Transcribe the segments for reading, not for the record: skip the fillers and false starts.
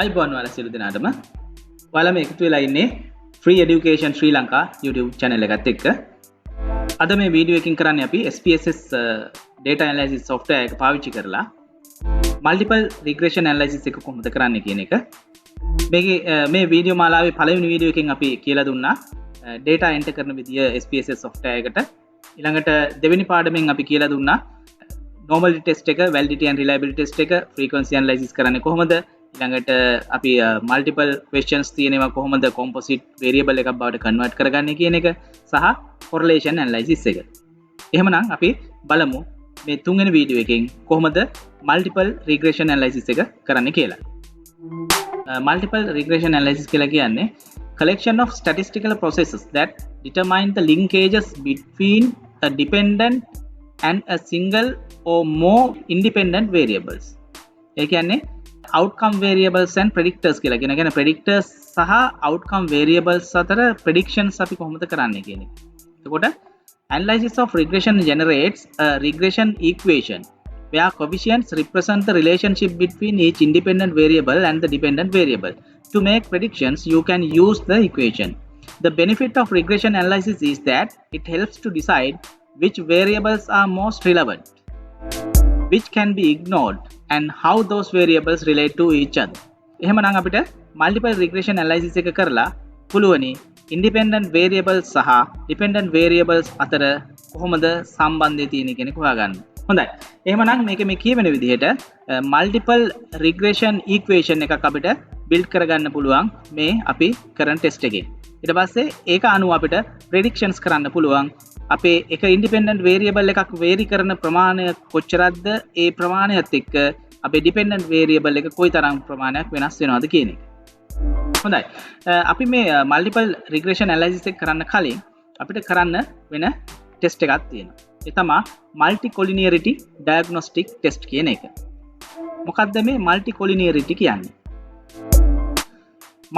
අයිබෝන් වල සියලු දෙනාටම ඔයාලා මේ එකතු වෙලා ඉන්නේ Free Education Sri Lanka YouTube channel එකත් එක්ක. අද මේ වීඩියෝ එකකින් කරන්නේ අපි SPSS data analysis software එක පාවිච්චි කරලා multiple regression analysis එක කොහොමද කරන්නේ කියන එක. මේ වීඩියෝ මාලාවේ පළවෙනි වීඩියෝ එකෙන් අපි කියලා දුන්නා data enter කරන විදිය SPSS software එකට. ඊළඟට දෙවෙනි පාඩමෙන් අපි කියලා දුන්නා normality test එක, validity and reliability test එක, frequency analysis කරන්නේ කොහොමද, ඊළඟට අපි multiple questions තියෙනවා කොහොමද composite variable එකක් බවට convert කරගන්නේ කියන එක සහ correlation analysis එක. එහෙමනම් අපි බලමු මේ තුන්වෙනි වීඩියෝ එකෙන් කොහොමද multiple regression analysis එක කරන්නේ කියලා. Multiple regression analysis කියලා කියන්නේ collection of statistical processes that determine the linkages between a dependent and a single or more independent variables. ඒ කියන්නේ outcome variables and predictors කියලා කියන. කියන්නේ predictors සහ outcome variables අතර predictions අපි කොහොමද කරන්නේ කියන එක. එතකොට analysis of regression generates a regression equation where coefficients represent the relationship between each independent variable and the dependent variable. To make predictions, you can use the equation. The benefit of regression analysis is that it helps to decide which variables are most relevant, which can be ignored, and how those variables relate to each other. එහෙමනම් අපිට multiple regression analysis එක කරලා පුළුවනි independent variables සහ dependent variables අතර කොහොමද සම්බන්ධය තියෙන්නේ කියන එක හොයාගන්න. හොඳයි. එහෙමනම් මේක මේ කියවෙන විදිහට multiple regression equation එකක් අපිට build කරගන්න පුළුවන් මේ අපි කරන test එකේ. ඊට පස්සේ ඒක අනුව අපිට predictions කරන්න පුළුවන්. අපේ එක independent variable එකක් vary කරන ප්‍රමාණය කොච්චරක්ද, ඒ ප්‍රමාණයත් එක්ක අපේ dependent variable එක කොයිතරම් ප්‍රමාණයක් වෙනස් වෙනවද කියන එක. හොඳයි. අපි මේ multiple regression analysis එක කරන්න කලින් අපිට කරන්න වෙන test එකක් තියෙනවා. ඒ තමයි multicollinearity diagnostic test කියන එක. මොකක්ද මේ multicollinearity කියන්නේ?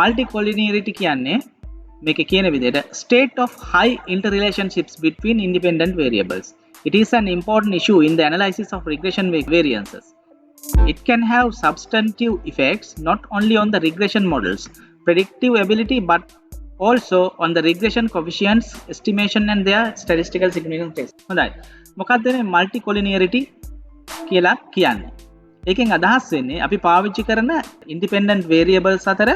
Multicollinearity කියන්නේ මේක කියන විදිහට state of high interrelationships between independent variables. It is an important issue in the analysis of regression variances. It can have substantive effects not only on the regression models predictive ability but also on the regression coefficients estimation and their statistical significance. හොඳයි. මොකක්ද මේ multicollinearity කියලා කියන්නේ? ඒකෙන් අදහස් වෙන්නේ අපි පාවිච්චි කරන independent variables අතර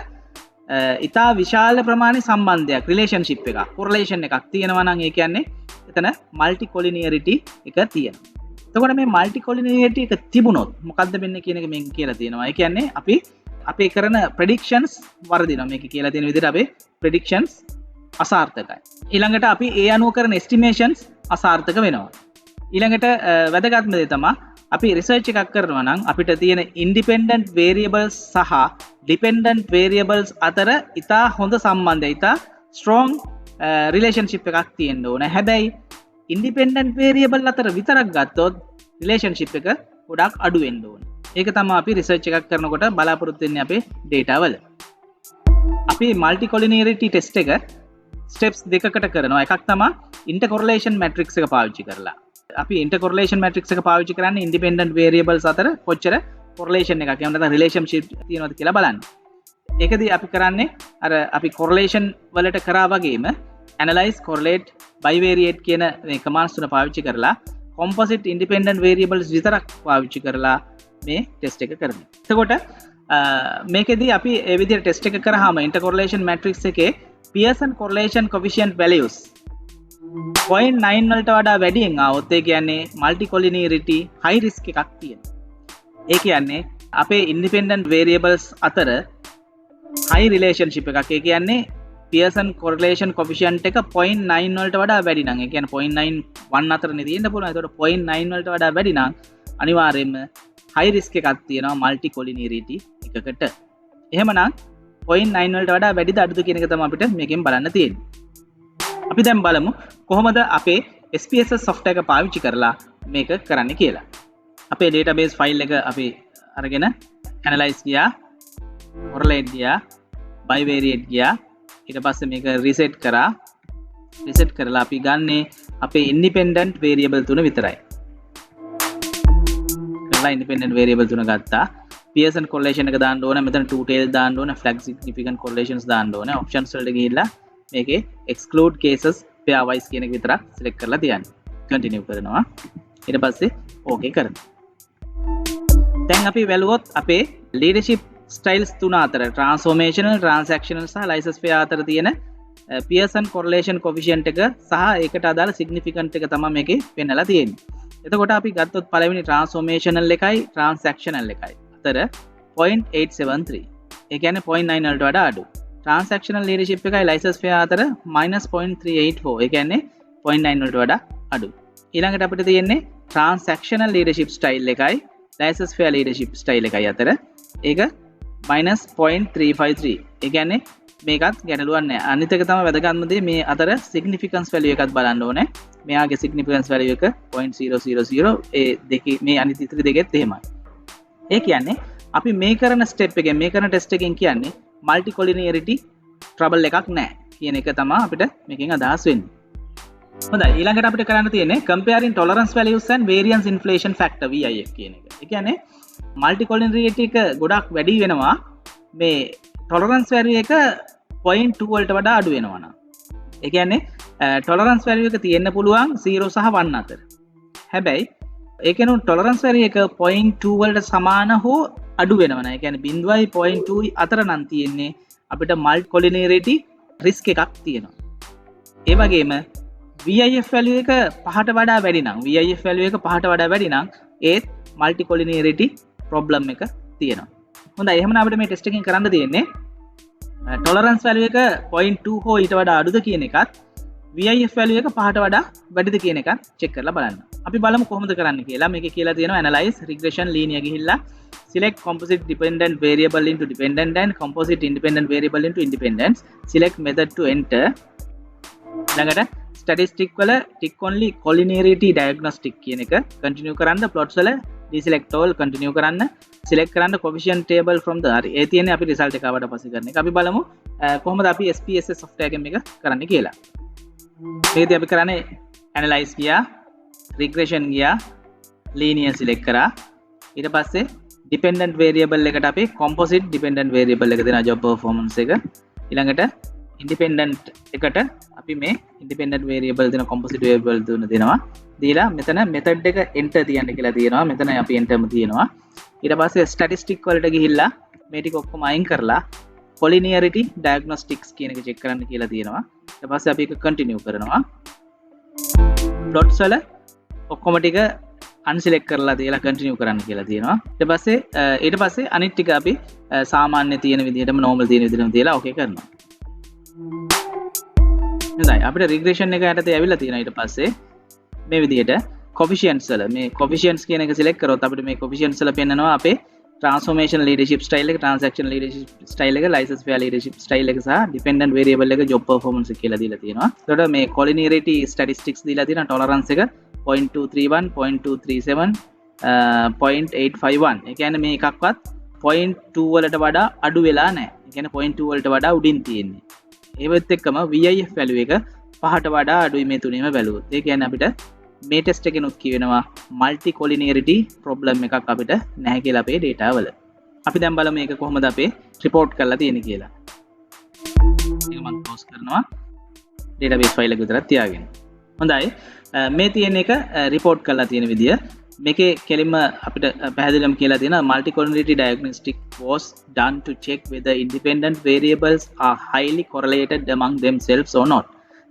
ඉතා විශාල ප්‍රමාණි සම්බන්ධයක්, relationship එකක්, correlation එකක් තියෙනවා නම් ඒ කියන්නේ එතන multicollinearity එක තියෙනවා. එතකොට මේ multicollinearity එක තිබුණොත් මොකද්ද වෙන්නේ කියන එක මේක කියලා තියෙනවා. ඒ කියන්නේ අපි කරන predictions වර්ධිනවා. මේක කියලා තියෙන විදිහට අපේ predictions අසාර්ථකයි. ඊළඟට අපි ඒ අනුව කරන estimations අසාර්ථක වෙනවා. ඊළඟට වැදගත්ම දේ තමයි අපි රිසර්ච් එකක් කරනවා නම් අපිට තියෙන independent variables සහ dependent variables අතර ඉතා හොඳ සම්බන්ධය, ඉතා strong relationship එකක් තියෙන්න ඕන. හැබැයි independent variable අතර විතරක් ගත්තොත් relationship එක ගොඩක් අඩු වෙන්න ඕන. ඒක තමයි අපි රිසර්ච් එකක් කරනකොට බලාපොරොත්තු වෙන්නේ අපේ data වල. අපි multicollinearity test එක steps දෙකකට කරනවා. එකක් තමයි intercorrelation matrix එක පාවිච්චි කරලා. අපි intercorrelation matrix එක පාවිච්චි කරන්නේ independent variables අතර කොච්චර correlation එකක්, එහෙම නැත්නම් relationship තියෙනවද කියලා බලන්න. ඒකදී අපි කරන්නේ අර අපි correlation වලට කරා වගේම analyze, correlate, bivariate කියන මේ commands තුන පාවිච්චි කරලා composite independent variables විතරක් පාවිච්චි කරලා මේ test එක කරනවා. එතකොට මේකෙදී අපි මේ විදිහට test එක කරාම intercorrelation matrix එකේ Pearson correlation coefficient values 0.9 වලට වඩා වැඩියෙන් ආවොත් ඒ කියන්නේ multicollinearity high risk එකක් තියෙනවා. ඒ කියන්නේ අපේ independent variables අතර high relationship එකක්. ඒ කියන්නේ Pearson correlation coefficient එක 0.9 වලට වඩා වැඩි නම්, ඒ කියන්නේ 0.91 අතරනේ තියෙන්න පුළුවන්. ඒකට 0.9 වලට වඩා වැඩි නම් අනිවාර්යයෙන්ම high risk එකක් තියෙනවා multicollinearity එකකට. එහෙමනම් 0.9 වලට වඩා වැඩිද අඩුද කියන එක තමයි අපිට මේකෙන් බලන්න තියෙන්නේ. අපි දැන් බලමු කොහොමද අපේ SPSS software එක පාවිච්චි කරලා මේක කරන්න කියලා. අපේ database file එක අපි අරගෙන analyze ගියා, correlate ගියා, bivariate ගියා. ඊට පස්සේ මේක reset කරා. reset කරලා අපි ගන්නේ අපේ independent variable තුන විතරයි. කරලා independent variable තුන ගත්තා. Pearson correlation එක දාන්න ඕන මෙතන two tail දාන්න ඕන flag significant correlations දාන්න ඕන options වලට ගිහිල්ලා මේකේ exclude cases pairwise කියන එක විතරක් select කරලා තියන්න continue කරනවා ඊට පස්සේ okay කරනවා දැන් අපි වැළුවොත් අපේ leadership styles තුන අතර transformational transactional සහ license pair අතර තියෙන Pearson correlation coefficient එක සහ ඒකට අදාළ significant එක තමයි මේකේ පෙන්නලා තියෙන්නේ. එතකොට අපි ගත්තොත් පළවෙනි transformational එකයි transactional එකයි අතර 0.873. ඒ කියන්නේ 0.9 වලට වඩා අඩු. transactional leadership එකයි license pair අතර -0.384. ඒ කියන්නේ 0.9 වලට වඩා අඩු. ඊළඟට අපිට තියෙන්නේ transactional leadership style එකයි license pair leadership style එකයි අතර ඒක -0.353. ඒ කියන්නේ මේකත් ගැටලුවක් නැහැ. අනිත් එක තමයි වැදගත්ම දේ මේ අතර significance value එකත් බලන්න ඕනේ. මෙයාගේ significance value එක 0.000 ඒ දෙකේ මේ අනිත් ඉතිරි දෙකෙත් එහෙමයි. ඒ කියන්නේ අපි මේ කරන step එකෙන් මේ කරන test එකෙන් කියන්නේ multi collinearity trouble එකක් නැහැ කියන එක තමයි අපිට මේකෙන් අදහස් වෙන්නේ. හොඳයි ඊළඟට අපිට කරන්න තියෙන්නේ comparing tolerance values and variance inflation factor VIF කියන එක. ඒ කියන්නේ multi collinearity එක ගොඩක් වැඩි වෙනවා මේ tolerance value එක 0.2 වලට වඩා අඩු වෙනවා නම්. ඒ කියන්නේ tolerance value එක තියෙන්න පුළුවන් 0 සහ 1 අතර. හැබැයි ඒකෙනු tolerance value එක 0.2 වලට සමාන හෝ අඩු වෙනවා නම්. ඒ කියන්නේ 0.2 අතර නම් තියෙන්නේ අපිට multi collinearity risk එකක් තියෙනවා. ඒ වගේම VIF value එක 5ට වඩා වැඩි නම් VIF value එක 5ට වඩා වැඩි නම් ඒත් multi collinearity problem එක තියෙනවා. හොඳයි එහෙනම් අපිට මේ ටෙස්ට් එකකින් කරන්න තියෙන්නේ tolerance value එක 0.2 හෝ ඊට වඩා අඩුද කියන එකත් VIF value එක 5ට වඩා වැඩිද කියන එකත් check කරලා බලන්න. අපි බලමු කොහොමද කරන්න කියලා. මේකේ කියලා තියෙනවා analyze regression linear ගිහිල්ලා select composite dependent variable into dependent and composite independent variable into independence. Select method to enter. ළඟට statistic වල tick only collinearity diagnostic කියන එක continue කරන්න plots වල deselect all continue කරන්න select කරන්න coefficient table from the හරි ඒ තියෙන්නේ අපි result එක ආවට පස්සේ කරන එක. අපි බලමු කොහොමද අපි SPSS software එකෙන් මේක කරන්න කියලා. මේකදී අපි කරන්නේ analyze ගියා regression ගියා linear select කරා ඊට පස්සේ dependent variable එකට අපි composite dependent variable එක දෙනවා job performance එක ඊළඟට independent එකට අපි මේ independent variable දෙන composite variable තුන දෙනවා දීලා මෙතන method එක enter තියන්න කියලා තියෙනවා මෙතන අපි enter තියනවා ඊට පස්සේ statistic වලට ගිහිල්ලා මේ ටික ඔක්කොම අයින් කරලා collinearity diagnostics කියන එක check කරන්න කියලා තියෙනවා ඊට පස්සේ අපි ඒක continue කරනවා plots වල ඔක්කොම ටික unselect කරලා තියලා continue කරන්න කියලා තියෙනවා ඊට පස්සේ අනිත් ටික අපි සාමාන්‍ය තියෙන විදිහටම normal තියෙන විදිහටම තියලා okay කරනවා හොඳයි අපිට regression එක යටතේ ඇවිල්ලා තියෙනවා ඊට පස්සේ මේ විදිහට coefficients වල මේ coefficients කියන එක select කරොත් අපිට මේ coefficients වල පෙන්නනවා අපේ transformation leadership style එක transaction leadership style එක license pair leadership style එක සහ dependent variable එක job performance එක කියලා දීලා තියෙනවා. එතකොට මේ collinearity statistics දීලා තියෙනවා tolerance එක 0.231 0.237 0.851. ඒ කියන්නේ මේ එකක්වත් 0.2 වලට වඩා අඩු වෙලා නැහැ. ඒ කියන්නේ 0.2 වලට වඩා උඩින් තියෙන්නේ. ඒවත් එක්කම VIF value එක 5ට වඩා අඩුයි මේ තුනේම බැලුවොත්. ඒ කියන්නේ අපිට මේ ටෙස්ට් එකෙනුත් කියවෙනවා multi collinearity problem එකක් අපිට නැහැ කියලා අපේ data වල. අපි දැන් බලමු මේක කොහොමද අපේ report කරලා තියෙන්නේ කියලා. මේක මම close කරනවා. database file එක විතරක් තියාගෙන. හොඳයි. මේ තියෙන එක report කරලා තියෙන විදිය මේකේ කෙලින්ම අපිට පැහැදිලිවම කියලා තියෙනවා multi collinearity diagnostic was done to check whether independent variables are highly correlated among themselves or not.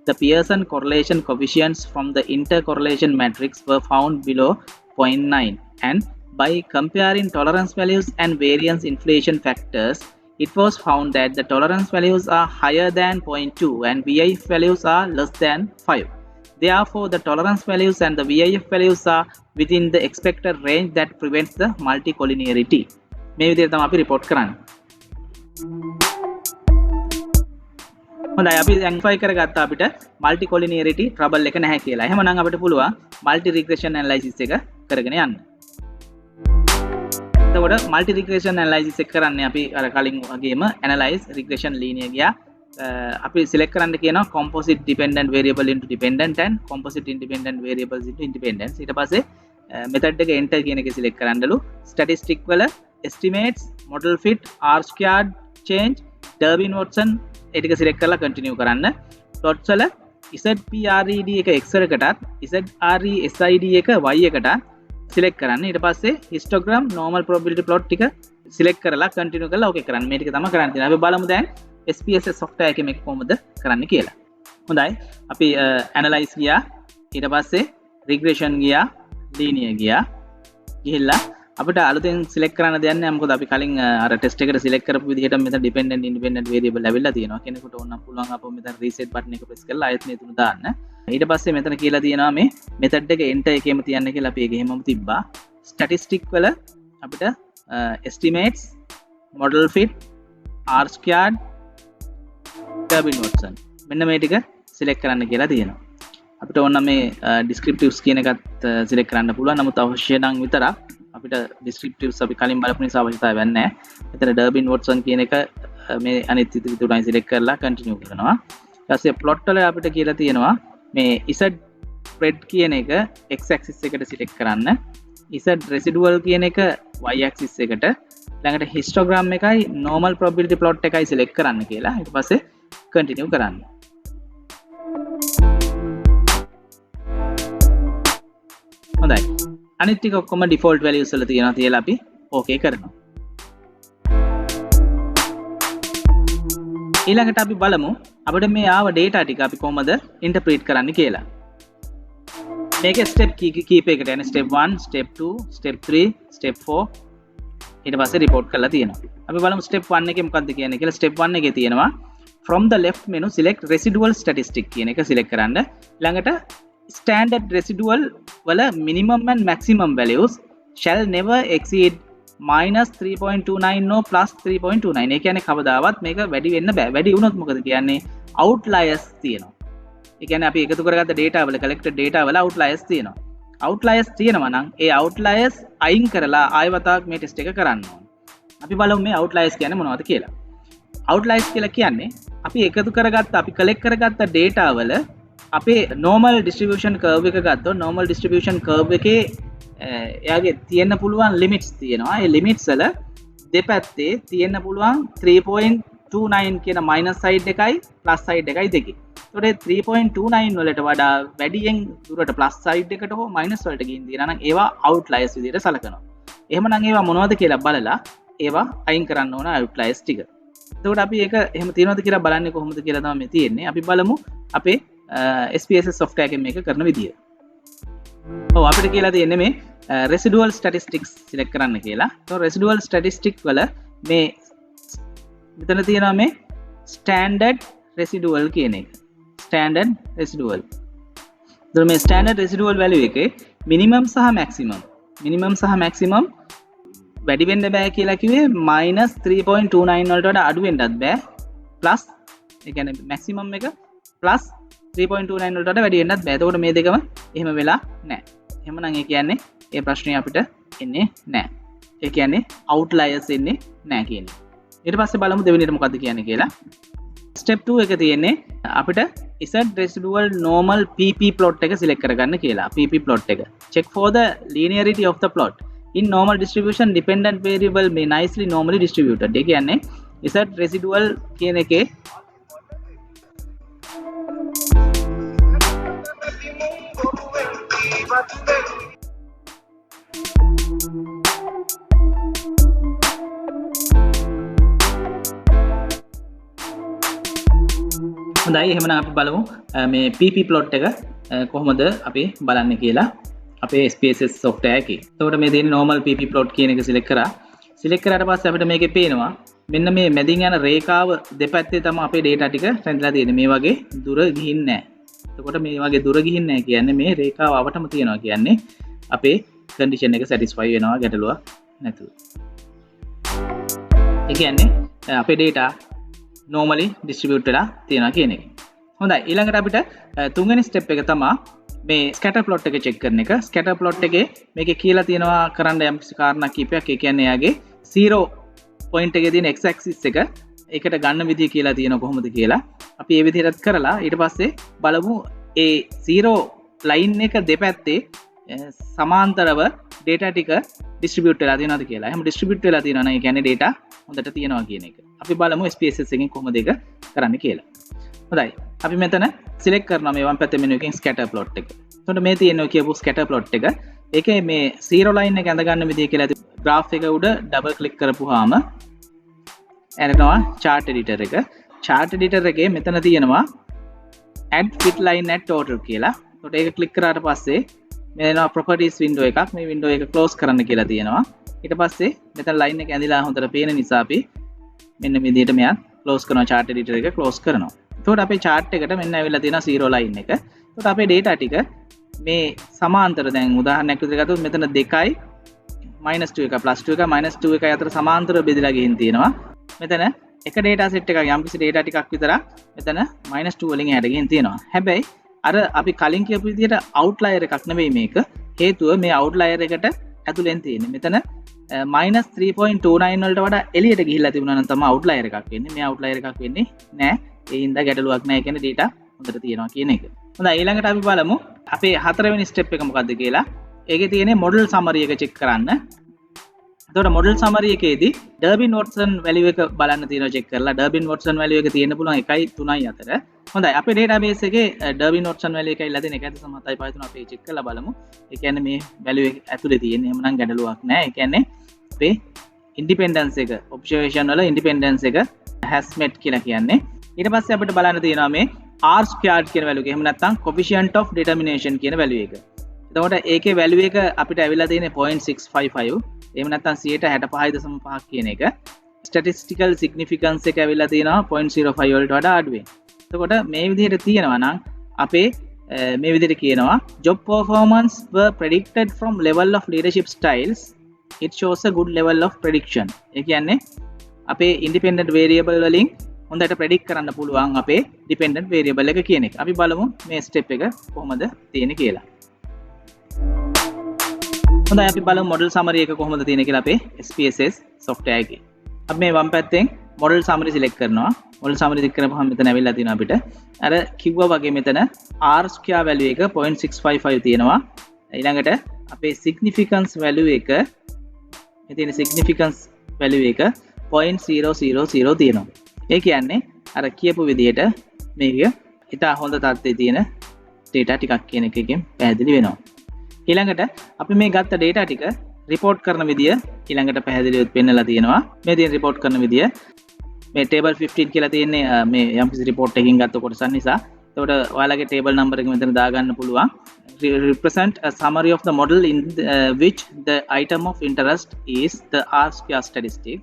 The Pearson correlation coefficients from the intercorrelation matrix were found below 0.9 and by comparing tolerance values and variance inflation factors, it was found that the tolerance values are higher than 0.2 and VIF values are less than 5. Therefore, the tolerance values and the VIF values are within the expected range that prevents the multicollinearity. මේ විදිහට තමයි අපි report කරන්නේ. හොඳයි අපි identify කරගත්තා අපිට multicollinearity trouble එක නැහැ කියලා. එහෙමනම් අපිට පුළුවන් multi regression analysis එක කරගෙන යන්න. එතකොට multi regression analysis එක කරන්නේ අපි අර කලින් වගේම analyze regression linear ගියා. අපි select කරන්න කියනවා composite dependent variable into dependent and composite independent variables into independence. ඊට පස්සේ method එක enter කියන එක select කරන්නලු statistic වල estimates, model fit, R squared change, Durbin-Watson ඒ ටික select කරලා continue කරන්න. plots වල ZPRED එක x එකටත් ZRESID එක y එකට select කරන්න. ඊට පස්සේ histogram normal probability plot ටික select කරලා continue කරලා okay කරන්න. මේ ටික තමයි කරන්න තියෙන්නේ. අපි බලමු දැන් SPSS software එකේ මේක කොහොමද කරන්න කියලා. හොඳයි. අපි analyze ගියා. ඊට පස්සේ regression ගියා, linear ගියා. ගිහිල්ලා අපිට අලුතෙන් select කරන්න දෙයක් නැහැ. මොකද අපි කලින් අර test එකට select කරපු විදිහට මෙතන dependent independent variable ලැබිලා තියෙනවා. කෙනෙකුට ඕන නම් පුළුවන් අපෝ මෙතන reset button එක press කරලා ආයෙත් මේ තුන දාන්න. ඊට පස්සේ මෙතන කියලා තියෙනවා මේ method එක enter එකේම තියන්න කියලා අපි ඒක එහෙමම තිබ්බා. statistic වල අපිට estimates, model fit, R squared, Durbin-Watson මෙන්න මේ ටික select කරන්න කියලා තියෙනවා. අපිට ඕන මේ descriptives කියන එකත් select කරන්න පුළුවන්. නමුත් අවශ්‍ය නම් විතරක් අපිට descriptives අපි කලින් බලපු නිසා අවශ්‍යතාවයක් නැහැ. මෙතන Durbin-Watson කියන එක මේ අනිත් තුනයි select කරලා continue කරනවා. ඊට පස්සේ plot වල අපිට කියලා තියෙනවා මේ z spread කියන එක x axis එකට select කරන්න. z residual කියන එක y axis එකට, ළඟට histogram එකයි normal probability plot එකයි select කරන්න කියලා. ඊට පස්සේ continue කරන්න. හොඳයි. අනිත් ටික ඔක්කොම default values වල තියෙනවා තියලා අපි okay කරනවා. ඊළඟට අපි බලමු අපිට මේ ආව data ටික අපි කොහොමද interpret කරන්න කියලා. මේකේ step කීපයකට යන step 1, step 2, step 3, step 4 ඊට පස්සේ report කරලා තියෙනවා. අපි බලමු step 1 එකේ මොකක්ද කියන්නේ කියලා. step 1 එකේ තියෙනවා from the left menu select residual statistic කියන එක select කරන්න. ළඟට standard residual වල minimum and maximum values shall never exceed minus 3.29 no plus 3.29. ඒ කියන්නේ කවදාවත් මේක වැඩි වෙන්න බෑ. වැඩි වුණොත් මොකද කියන්නේ? outliers තියෙනවා. ඒ කියන්නේ අපි එකතු කරගත්ත data වල collected data වල outliers තියෙනවා. outliers තියෙනවා නම් ඒ outliers අයින් කරලා ආයෙ වතාවක් මේ test එක කරන්න ඕනේ. අපි බලමු මේ outliers කියන්නේ මොනවද කියලා. outliers කියලා කියන්නේ අපි එකතු කරගත්ත අපි collect කරගත්ත data වල අපේ normal distribution curve එක ගත්තොත් normal distribution curve එකේ එයාගේ තියෙන්න පුළුවන් limits තියෙනවා. ඒ limits වල දෙපැත්තේ තියෙන්න පුළුවන් 3.29 කියන minus side එකයි plus side එකයි දෙකේ. ඒතකොට 3.29 වලට වඩා වැඩියෙන් දුරට plus side එකට හෝ minus වලට ගිහින් තියෙනවා නම් ඒවා outliers විදිහට සලකනවා. එහෙමනම් ඒවා මොනවද කියලා බලලා ඒවා අයින් කරන්න ඕන outliers ටික. එතකොට අපි ඒක එහෙම තියෙනවද කියලා බලන්නේ කොහොමද කියලා තමයි මේ තියෙන්නේ. අපි බලමු අපේ SPSS software එකෙන් මේක කරන විදිය. ඔව් අපිට කියලා තියෙන්නේ මේ residual statistics select කරන්න කියලා. તો residual statistics වල මේ මෙතන තියෙනවා මේ standard residual කියන එක. standard residual. එතකොට මේ standard residual value එකේ minimum සහ maximum වැඩි වෙන්න බෑ කියලා කිව්වේ minus 3.29 වලට වඩා අඩු වෙන්නත් බෑ. plus ඒ කියන්නේ maximum එක plus 3.29 වලට වඩා වැඩි වෙන්නත් බෑ. එතකොට මේ දෙකම එහෙම වෙලා නැහැ. එහෙමනම් ඒ කියන්නේ ඒ ප්‍රශ්නේ අපිට එන්නේ නැහැ. ඒ කියන්නේ outliers එන්නේ නැහැ කියන්නේ. ඊට පස්සේ බලමු දෙවෙනියට මොකද්ද කියන්නේ කියලා. step 2 එක තියෙන්නේ අපිට z residual normal pp plot එක select කරගන්න කියලා. pp plot එක. check for the linearity of the plot. in normal distribution dependent variable may nicely normally distributed. ඒ කියන්නේ z residual කියන එකේ හොඳයි එහෙනම් අපි බලමු මේ pp plot එක කොහොමද අපි බලන්න කියලා අපේ SPSS software එකේ. එතකොට මේ තියෙන normal pp plot කියන එක select කරා. select කරාට පස්සේ අපිට මේකේ පේනවා මෙන්න මේ මැදින් යන රේඛාව දෙපැත්තේ තමයි අපේ data ටික රැඳිලා තියෙන්නේ. මේ වගේ දුර ගිහින් නැහැ. එතකොට මේ වගේ දුර ගිහින් නැහැ කියන්නේ මේ රේඛාව අවටම තියනවා කියන්නේ අපේ condition එක satisfy වෙනවා ගැටලුවක් නැතුව. ඒ කියන්නේ අපේ data normally distribute වෙලා තියෙනවා කියන එක. හොඳයි ඊළඟට අපිට තුන්වෙනි step එක තමයි මේ scatter plot එක check කරන එක. scatter plot එකේ මේකේ කියලා තියෙනවා කරන්න යම් කාරණා කීපයක්. ඒ කියන්නේ එයාගේ 0 point එකේ තියෙන x axis එක ඒකට ගන්න විදිය කියලා තියෙනවා කොහොමද කියලා. අපි ඒ විදිහට කරලා ඊට පස්සේ බලමු ඒ 0 line එක දෙපැත්තේ සමාන්තරව data ටික distribute වෙලා තියෙනවද කියලා. එහෙම distribute වෙලා තියෙනවා නම් ඒ කියන්නේ data හොඳට තියෙනවා කියන එක. අපි බලමු SPSS එකෙන් කොහොමද ඒක කරන්න කියලා. හොඳයි. අපි මෙතන select කරනවා මේ වම් පැත්තේ menu එකෙන් scatter plot එක. එතකොට මේ තියෙනවා කියපු scatter plot එක. ඒකේ මේ zero line එක ඇඳ ගන්න විදිය කියලා graph එක උඩ double click කරපුවාම එනවා chart editor එක. chart editor එකේ මෙතන තියෙනවා add fit line at total කියලා. එතකොට ඒක click කරාට පස්සේ මේ එනවා properties window එකක්. මේ window එක close කරන්න කියලා තියෙනවා. ඊට පස්සේ මෙතන line එක ඇඳිලා හොඳට පේන නිසා අපි මෙන්න මේ විදිහට මෙයා close කරනවා chart editor එක close කරනවා. එතකොට අපේ chart එකට මෙන්න ඇවිල්ලා තියෙනවා zero line එක. එතකොට අපේ data ටික මේ සමාන්තර දැන් උදාහරණයක් විදිහට ගත්තොත් මෙතන 2යි -2 එක +2 එක -2 එක අතර සමාන්තරව බෙදලා ගිහින් තියෙනවා. මෙතන එක data set එකක් යම්කිසි data ටිකක් විතර මෙතන -2 වලින් එහාට ගිහින් තියෙනවා. හැබැයි අර අපි කලින් කියපු විදිහට outlier එකක් නෙවෙයි මේක. හේතුව මේ outlier එකට ඇතුලෙන් තියෙන්නේ. මෙතන -3.29 වලට වඩා එළියට ගිහිල්ලා තිබුණා නම් තමයි outlier එකක් වෙන්නේ. මේ outlier එකක් වෙන්නේ නැහැ. ඒ හින්දා ගැටලුවක් නැහැ කියන්නේ data හොඳට තියෙනවා කියන එක. හොඳයි ඊළඟට අපි බලමු අපේ හතරවෙනි ස්ටෙප් එක මොකක්ද කියලා. ඒකේ තියෙන්නේ model summary එක check කරන්න. එතකොට model summary එකේදී Durbin-Watson value එක බලන්න තියෙනවා check කරලා. Durbin-Watson value එක තියෙන්න පුළුවන් 1යි 3යි අතර. හොඳයි අපේ database එකේ Durbin-Watson value එකයි ඉල්ලලා තියෙන 1.7යි 5 අපි check කරලා බලමු. ඒ කියන්නේ මේ value එක ඇතුලේ තියෙන්නේ. එහෙම නම් ගැටලුවක් නැහැ. ඒ කියන්නේ අපේ independence එක observation වල independence එක has met කියලා කියන්නේ. ඊට පස්සේ අපිට බලන්න තියෙනවා මේ R squared කියන value එක. එහෙම නැත්නම් coefficient of determination කියන value එක. එතකොට ඒකේ value එක අපිට ඇවිල්ලා තියෙන්නේ 0.655. එහෙම නැත්නම් 65.5 කියන එක. statistical significance එක ඇවිල්ලා තියෙනවා 0.05 වලට වඩා අඩුවෙන්. එතකොට මේ විදිහට තියෙනවා නම් අපේ මේ විදිහට කියනවා job performance were predicted from level of leadership styles. It shows a good level of prediction. ඒ කියන්නේ අපේ independent variable වලින් හොඳට predict කරන්න පුළුවන් අපේ dependent variable එක කියන එක. අපි බලමු මේ step එක කොහොමද තියෙන්නේ කියලා. හොඳයි අපි බලමු model summary එක කොහොමද තියෙන්නේ කියලා අපේ SPSS software එකේ. අපි මේ වම් පැත්තෙන් model summary select කරනවා. model summary select කරපුවම මෙතන ඇවිල්ලා තියෙනවා අපිට. අර කිව්වා වගේ මෙතන R square value එක 0.655 තියෙනවා. ඊළඟට අපේ significance value එක මේ තියෙන significance value එක 0.000 තියෙනවා. ඒ කියන්නේ අර කියපු විදිහට මේක ඉතා හොඳ තත්ත්වයේ තියෙන data ටිකක් කියන එකකින් පැහැදිලි වෙනවා. ඊළඟට අපි මේ ගත්ත data ටික report කරන විදිය ඊළඟට පැහැදිලිව පෙන්නලා තියෙනවා. මේ තියෙන report කරන විදිය මේ table 15 කියලා තියෙන්නේ මේ යම්කිසි report එකකින් ගත්ත කොටසක් නිසා. එතකොට ඔයාලගේ table number එක මෙතන දාගන්න පුළුවන්. Represent a summary of the model in which the item of interest is the R square statistic,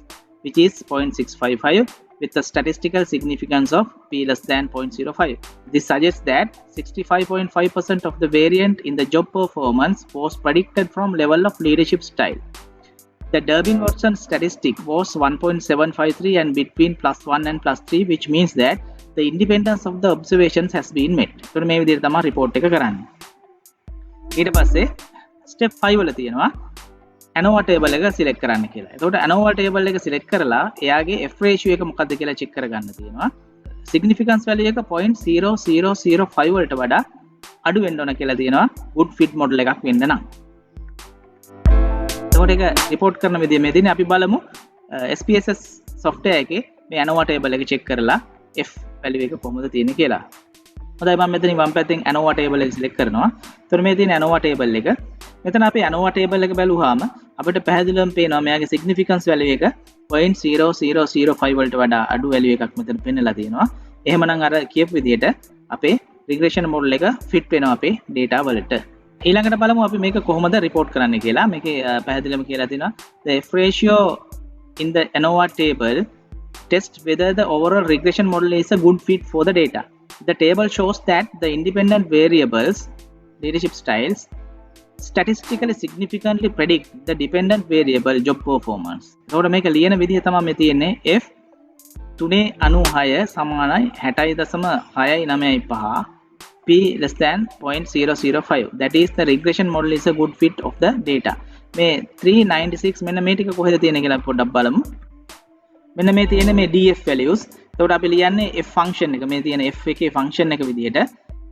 which is 0.655 with a statistical significance of p less than 0.05. This suggests that 65.5% of the variance in the job performance was predicted from level of leadership style. The Durbin-Watson statistic was 1.753 and between +1 and +3, which means that the independence of the observations has been met. So මේ විදිහට තමයි report එක කරන්නේ. ඊට පස්සේ step 5 වල තියෙනවා ANOVA table එක select කරන්න කියලා. එතකොට ANOVA table එක select කරලා එයාගේ F ratio එක මොකක්ද කියලා check කරගන්න තියෙනවා. significance value එක 0.0005 වලට වඩා අඩු වෙන්න ඕන කියලා තියෙනවා good fit model එකක් වෙන්න නම්. එතකොට ඒක report කරන විදිය මේ තියෙන්නේ. අපි බලමු SPSS software එකේ මේ ANOVA table එක check කරලා F value එක කොහොමද තියෙන්නේ කියලා. හොඳයි මම මෙතනින් වම් පැත්තෙන් ANOVA table එක select කරනවා. එතකොට මේ තියෙන ANOVA table එක. මෙතන අපි ANOVA table එක බැලුවාම අපිට පැහැදිලිවම පේනවා මෙයාගේ significance value එක 0.0005 වලට වඩා අඩු value එකක් මෙතන පෙන්නලා තියෙනවා. එහෙමනම් අර කියපු විදිහට අපේ regression model එක fit වෙනවා අපේ data වලට. ඊළඟට බලමු අපි මේක කොහොමද report කරන්න කියලා. මේකේ පැහැදිලිවම කියලා තියෙනවා the F ratio in the ANOVA table test whether the overall regression model is a good fit for the data. The table shows that the independent variables leadership styles statistically significantly predict the dependent variable job performance. එතකොට මේක ලියන විදිහ තමයි මේ තියෙන්නේ F 3.96 සමානයි 60.695 p less than 0.005. That is the regression model is a good fit of the data. මේ 396 මෙන්න මේ ටික කොහෙද තියෙන්නේ කියලා පොඩ්ඩක් බලමු. මෙන්න මේ තියෙන මේ df values. එතකොට අපි ලියන්නේ f function එක මේ තියෙන f එකේ function එක විදිහට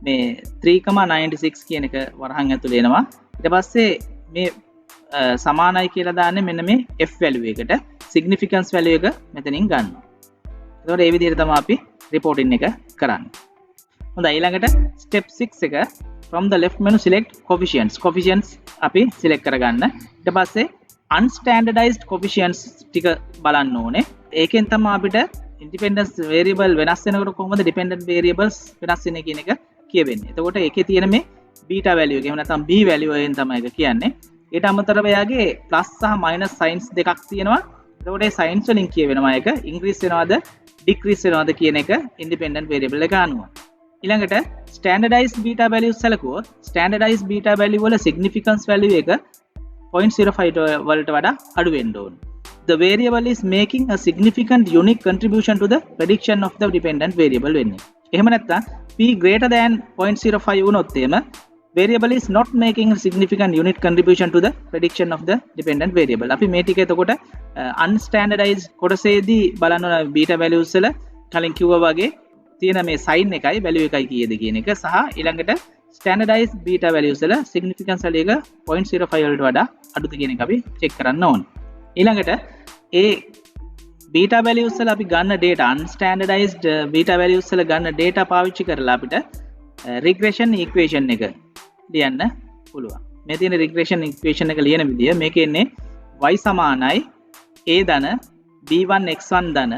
මේ 3.96 කියන එක වරහන් ඇතුලේ එනවා. ඊට පස්සේ මේ සමානයි කියලා දාන්නේ මෙන්න මේ f value එකට significance value එක මෙතනින් ගන්නවා. එතකොට මේ විදිහට තමයි අපි reporting එක කරන්නේ. හොඳයි ඊළඟට step 6 එක from the left menu select coefficients අපි select කරගන්න. ඊට පස්සේ unstandardized coefficients ටික බලන්න ඕනේ. ඒකෙන් තමයි අපිට independence variable වෙනස් වෙනකොට කොහොමද dependent variables වෙනස් වෙන්නේ කියන එක කියවෙන්නේ. එතකොට ඒකේ තියෙන මේ beta value එක එහෙම නැත්නම් b value එකෙන් තමයි ඒක කියන්නේ. ඊට අමතරව එයාගේ plus සහ minus signs දෙකක් තියෙනවා. එතකොට මේ signs වලින් කියවෙනවා ඒක increase වෙනවද decrease වෙනවද කියන එක independent variable එක අනුව. ඊළඟට standardized beta values සැලකුවොත් standardized beta value වල significance value එක 0.05 වලට වඩා අඩු වෙන්න ඕන. The variable is making a significant unique contribution to the prediction of the dependent variable වෙන්නේ. එහෙම නැත්නම් p greater than 0.05 වුණොත් එහෙම variable is not making a significant unit contribution to the prediction of the dependent variable. අපි මේ ටික එතකොට unstandardized කොටසේදී බලන්න ඕන beta values වල කලින් කිව්වා වගේ තියෙන මේ sign එකයි value එකයි කීයද කියන එක සහ ඊළඟට standardized beta values වල significance value එක 0.05 වලට වඩා අඩුද කියන එක අපි check කරන්න ඕනේ. ඊළඟට ඒ beta values වල අපි ගන්න data unstandardized beta values වල ගන්න data පාවිච්චි කරලා අපිට regression equation එක ලියන්න පුළුවන්. මේ තියෙන regression equation එක ලියන විදිය මේකේ ඉන්නේ y සමානයි a ධන b1 x1 ධන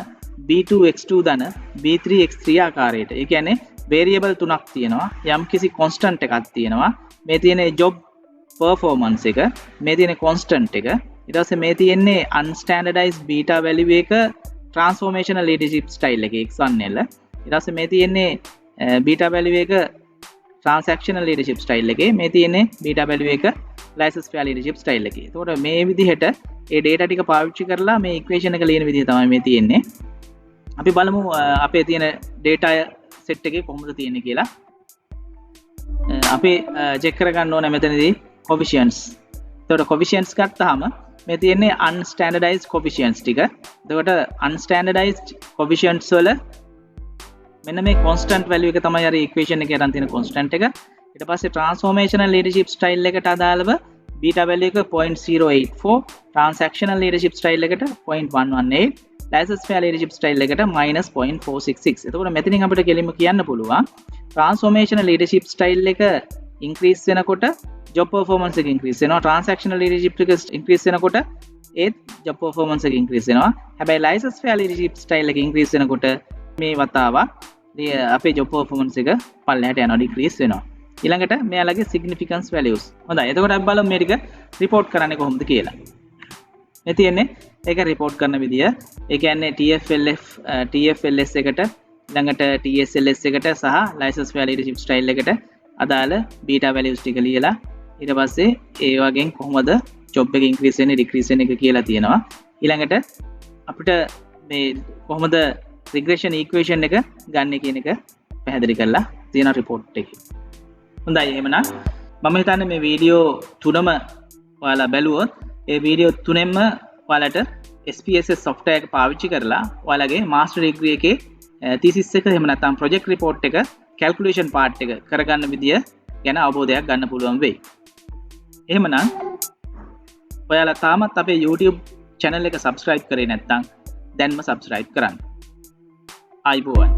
b2 x2 ධන b3 x3 ආකාරයට. ඒ කියන්නේ variable තුනක් තියෙනවා. යම්කිසි constant එකක් තියෙනවා. මේ තියෙන job performance එක, මේ තියෙන constant එක. ඊට පස්සේ මේ තියෙන්නේ unstandardized beta value එක transformational leadership style එකේ x1 එල. ඊට පස්සේ මේ තියෙන්නේ beta value එක transactional leadership style එකේ, මේ තියෙන්නේ beta value එක license fair leadership style එකේ. එතකොට මේ විදිහට ඒ data ටික පාවිච්චි කරලා මේ equation එක ලියන විදිහ තමයි මේ තියෙන්නේ. අපි බලමු අපේ තියෙන data set එකේ කොහොමද තියෙන්නේ කියලා. අපි check කරගන්න ඕනේ මෙතනදී coefficients. එතකොට coefficients ගත්තාම මේ තියෙන්නේ unstandardized coefficients ටික. එතකොට unstandardized coefficients වල මෙන්න මේ constant value එක තමයි අර equation එකේ අරන් තියෙන constant එක. ඊට පස්සේ transformational leadership style එකට අදාළව beta value එක 0.084, transactional leadership style එකට 0.118, license fair leadership style එකට -0.466. එතකොට මෙතනින් අපිට කෙලින්ම කියන්න පුළුවන් transformational leadership style එක increase වෙනකොට job performance එක increase වෙනවා, transactional leadership එක increase වෙනකොට ඒත් job performance එක increase වෙනවා. හැබැයි license fair leadership style එක increase වෙනකොට මේ වතාව අපේ job performance එක පල්ලෙහාට යනවා, decrease වෙනවා. ඊළඟට මෙයාලගේ significance values. හොඳයි. එතකොට අපි බලමු මේ ටික report කරන්නේ කොහොමද කියලා. මේ තියෙන්නේ ඒක report කරන විදිය. ඒ කියන්නේ TFLS එකට ඊළඟට TSLS එකට සහ license fair leadership style එකට අදාළ beta values ටික ලියලා ඊට පස්සේ ඒ වගේන් කොහොමද job එක increase වෙන්නේ decrease වෙන එක කියලා තියෙනවා. ඊළඟට අපිට මේ කොහොමද regression equation එක ගන්න කියන එක පැහැදිලි කරලා තියෙන report එකේ. හොඳයි එහෙමනම් මම හිතන්නේ මේ වීඩියෝ තුනම ඔයාලා බැලුවොත් ඒ වීඩියෝ තුනෙන්ම ඔයාලට SPSS software එක පාවිච්චි කරලා ඔයාලගේ master degree එකේ thesis එක එහෙම නැත්නම් project report එක calculation part එක කරගන්න විදිය ගැන අවබෝධයක් ගන්න පුළුවන් වෙයි. එහෙමනම් ඔයාලා තාමත් අපේ YouTube channel එක subscribe කරේ නැත්නම් දැන්ම subscribe කරන්න. ආයිබෝවන්.